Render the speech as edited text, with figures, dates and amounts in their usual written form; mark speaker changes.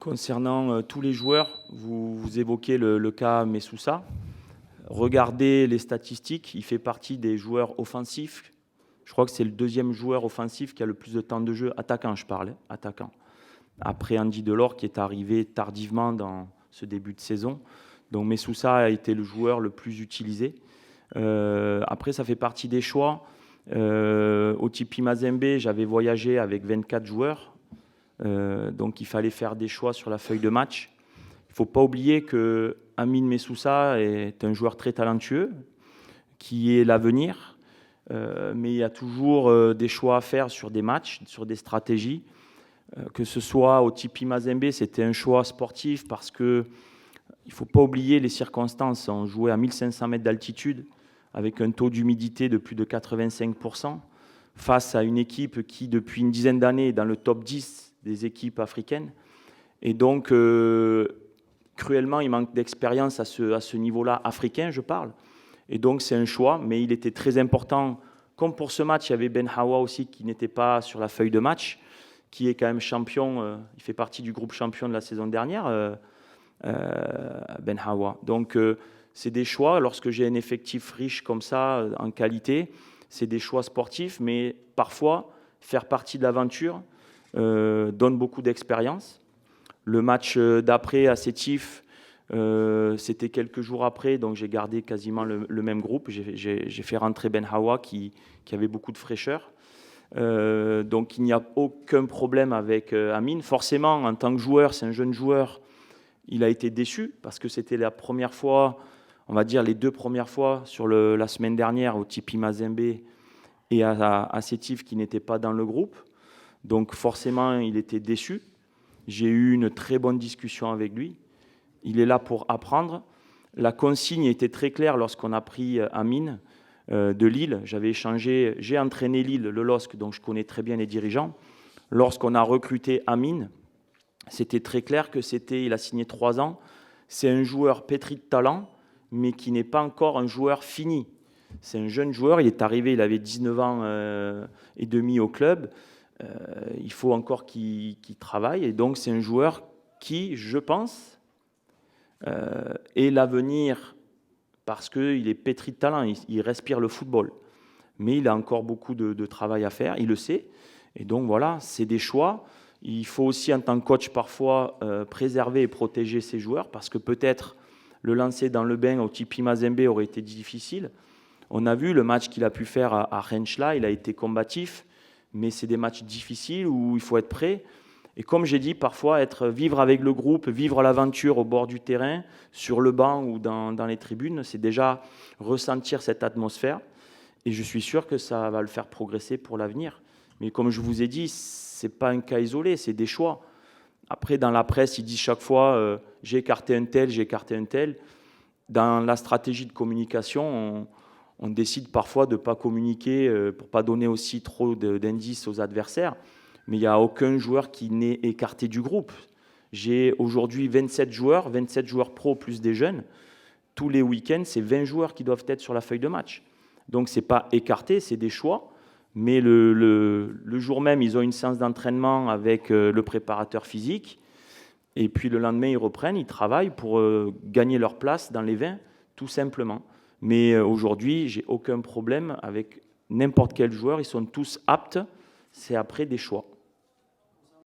Speaker 1: Concernant tous les joueurs, vous évoquez le cas Messoussa. Regardez les statistiques, il fait partie des joueurs offensifs. Je crois que c'est le deuxième joueur offensif qui a le plus de temps de jeu, attaquant je parlais, attaquant. Après Andy Delors qui est arrivé tardivement dans ce début de saison. Donc Messoussa a été le joueur le plus utilisé. Après, ça fait partie des choix. Au Tipi Mazembe, j'avais voyagé avec 24 joueurs. Donc il fallait faire des choix sur la feuille de match. Il ne faut pas oublier que Amine Messoussa est un joueur très talentueux, qui est l'avenir, mais il y a toujours des choix à faire sur des matchs, sur des stratégies. Que ce soit au Tipi Mazembe, c'était un choix sportif parce que il ne faut pas oublier les circonstances. On jouait à 1500 mètres d'altitude avec un taux d'humidité de plus de 85%, face à une équipe qui, depuis une dizaine d'années, est dans le top 10 des équipes africaines. Et donc, cruellement, il manque d'expérience à ce niveau-là, africain, je parle. Et donc, c'est un choix, mais il était très important. Comme pour ce match, il y avait Ben Hawa aussi qui n'était pas sur la feuille de match, qui est quand même champion. Il fait partie du groupe champion de la saison dernière, Ben Hawa. Donc, c'est des choix. Lorsque j'ai un effectif riche comme ça, en qualité, c'est des choix sportifs, mais parfois, faire partie de l'aventure donne beaucoup d'expérience. Le match d'après à Sétif, c'était quelques jours après, donc j'ai gardé quasiment le même groupe. J'ai fait rentrer Ben Hawa qui avait beaucoup de fraîcheur. Donc il n'y a aucun problème avec Amine. Forcément, en tant que joueur, c'est un jeune joueur, il a été déçu parce que c'était la première fois, on va dire les deux premières fois sur la semaine dernière au Tipi Mazembe et à Sétif qui n'étaient pas dans le groupe. Donc forcément, il était déçu. J'ai eu une très bonne discussion avec lui. Il est là pour apprendre. La consigne était très claire lorsqu'on a pris Amine de Lille. J'ai entraîné Lille, le LOSC, donc je connais très bien les dirigeants. Lorsqu'on a recruté Amine, c'était très clair il a signé 3 ans. C'est un joueur pétri de talent, mais qui n'est pas encore un joueur fini. C'est un jeune joueur, il est arrivé, il avait 19 ans et demi au club. Il faut encore qu'il travaille. Et donc, c'est un joueur qui, je pense, est l'avenir parce qu'il est pétri de talent. Il respire le football. Mais il a encore beaucoup de travail à faire. Il le sait. Et donc, voilà, c'est des choix. Il faut aussi, en tant que coach, parfois préserver et protéger ses joueurs parce que peut-être le lancer dans le bain au Tipi Mazembe aurait été difficile. On a vu le match qu'il a pu faire à Renchla. Il a été combatif. Mais c'est des matchs difficiles où il faut être prêt. Et comme j'ai dit, parfois, vivre avec le groupe, vivre l'aventure au bord du terrain, sur le banc ou dans les tribunes, c'est déjà ressentir cette atmosphère. Et je suis sûr que ça va le faire progresser pour l'avenir. Mais comme je vous ai dit, ce n'est pas un cas isolé, c'est des choix. Après, dans la presse, ils disent chaque fois j'ai écarté un tel, j'ai écarté un tel. Dans la stratégie de communication, on décide parfois de ne pas communiquer pour ne pas donner aussi trop d'indices aux adversaires. Mais il n'y a aucun joueur qui n'est écarté du groupe. J'ai aujourd'hui 27 joueurs pro plus des jeunes. Tous les week-ends, c'est 20 joueurs qui doivent être sur la feuille de match. Donc ce n'est pas écarté, c'est des choix. Mais le jour même, ils ont une séance d'entraînement avec le préparateur physique. Et puis le lendemain, ils reprennent, ils travaillent pour gagner leur place dans les 20, tout simplement. Mais aujourd'hui, j'ai aucun problème avec n'importe quel joueur. Ils sont tous aptes. C'est après des choix.